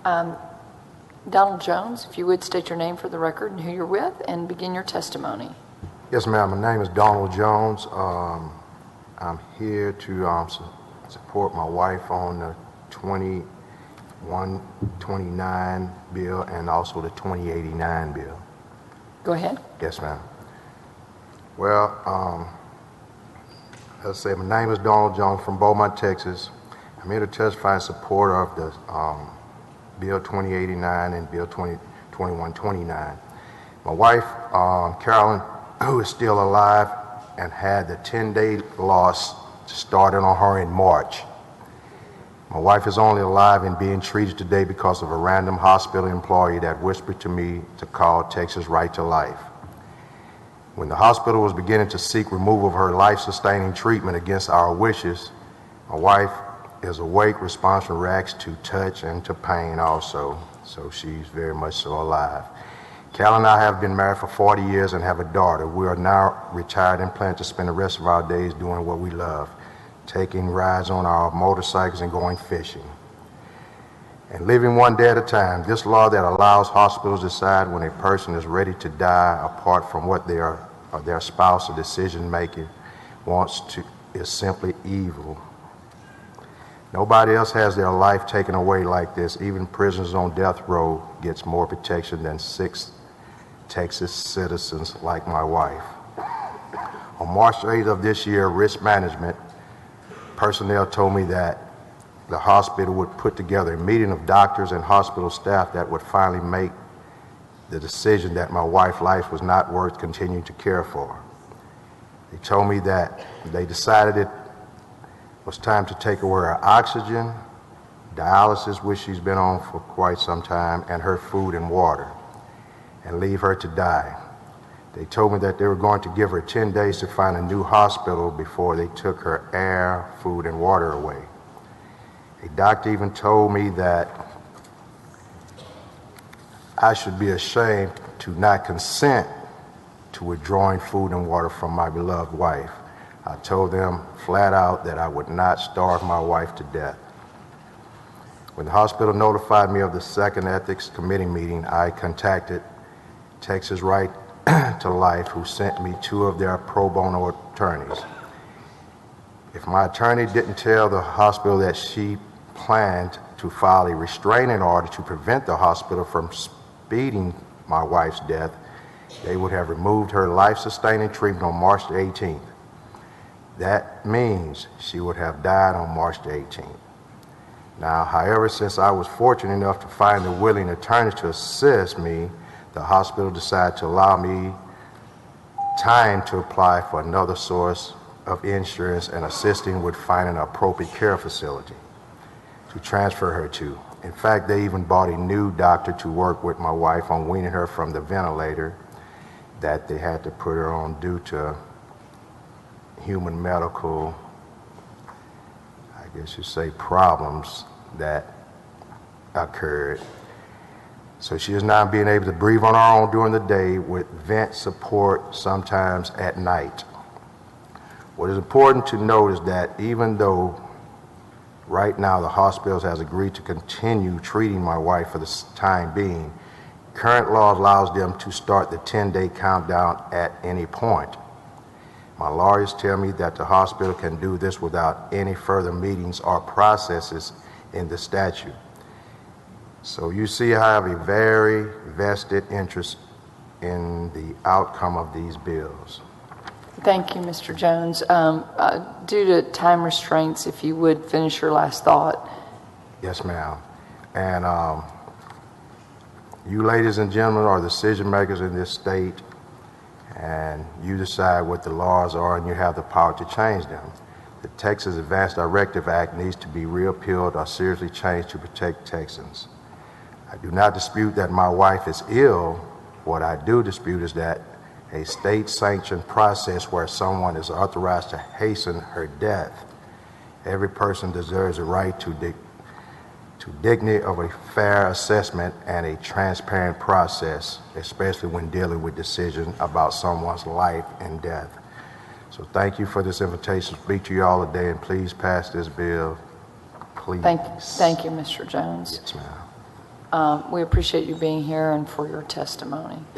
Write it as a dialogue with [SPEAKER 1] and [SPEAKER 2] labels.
[SPEAKER 1] Donald Jones, if you would state your name for the record and who you're with and begin your testimony.
[SPEAKER 2] Yes, ma'am. My name is Donald Jones. I'm here to support my wife on the 2129 bill and also the 2089 bill.
[SPEAKER 1] Go ahead.
[SPEAKER 2] Yes, ma'am. Well, as I say, my name is Donald Jones from Beaumont, Texas. I'm here to testify in support of the Bill 2089 and Bill 2129. My wife, Carolyn, who is still alive and had the 10-day loss started on her in March. My wife is only alive and being treated today because of a random hospital employee that whispered to me to call Texas Right to Life. When the hospital was beginning to seek removal of her life-sustaining treatment against our wishes, my wife is awake, responsive, reacts to touch and to pain also, so she's very much so alive. Cal and I have been married for 40 years and have a daughter. We are now retired and plan to spend the rest of our days doing what we love, taking rides on our motorcycles and going fishing, and living one day at a time. This law that allows hospitals to decide when a person is ready to die apart from what their spouse or decision making wants to is simply evil. Nobody else has their life taken away like this. Even prisoners on death row gets more protection than 6 Texas citizens like my wife. On March 8th of this year, risk management personnel told me that the hospital would put together a meeting of doctors and hospital staff that would finally make the decision that my wife's life was not worth continuing to care for. They told me that they decided it was time to take away her oxygen, dialysis, which she's been on for quite some time, and her food and water, and leave her to die. They told me that they were going to give her 10 days to find a new hospital before they took her air, food, and water away. A doctor even told me that I should be ashamed to not consent to withdrawing food and water from my beloved wife. I told them flat out that I would not starve my wife to death. When the hospital notified me of the second ethics committee meeting, I contacted Texas Right to Life, who sent me 2 of their pro bono attorneys. If my attorney didn't tell the hospital that she planned to file a restraining order to prevent the hospital from speeding my wife's death, they would have removed her life-sustaining treatment on March the 18th. That means she would have died on March the 18th. Now, however, since I was fortunate enough to find the willing attorneys to assist me, the hospital decided to allow me time to apply for another source of insurance and assisting with finding an appropriate care facility to transfer her to. In fact, they even bought a new doctor to work with my wife on weaning her from the ventilator that they had to put her on due to human medical, I guess you say, problems that occurred. So she is now being able to breathe on her own during the day with vent support sometimes at night. What is important to note is that even though right now the hospital has agreed to continue treating my wife for the time being, current law allows them to start the 10-day countdown at any point. My lawyers tell me that the hospital can do this without any further meetings or processes in the statute. So you see, I have a very vested interest in the outcome of these bills.
[SPEAKER 1] Thank you, Mr. Jones. Due to time restraints, if you would finish your last thought.
[SPEAKER 2] Yes, ma'am. And you ladies and gentlemen are decision makers in this state, and you decide what the laws are, and you have the power to change them. The Texas Advanced Directive Act needs to be repealed or seriously changed to protect Texans. I do not dispute that my wife is ill. What I do dispute is that a state-sanctioned process where someone is authorized to hasten her death. Every person deserves a right to dignity of a fair assessment and a transparent process, especially when dealing with decisions about someone's life and death. So thank you for this invitation to speak to you all today, and please pass this bill, please.
[SPEAKER 1] Thank you, Mr. Jones.
[SPEAKER 2] Yes, ma'am.
[SPEAKER 1] We appreciate you being here and for your testimony.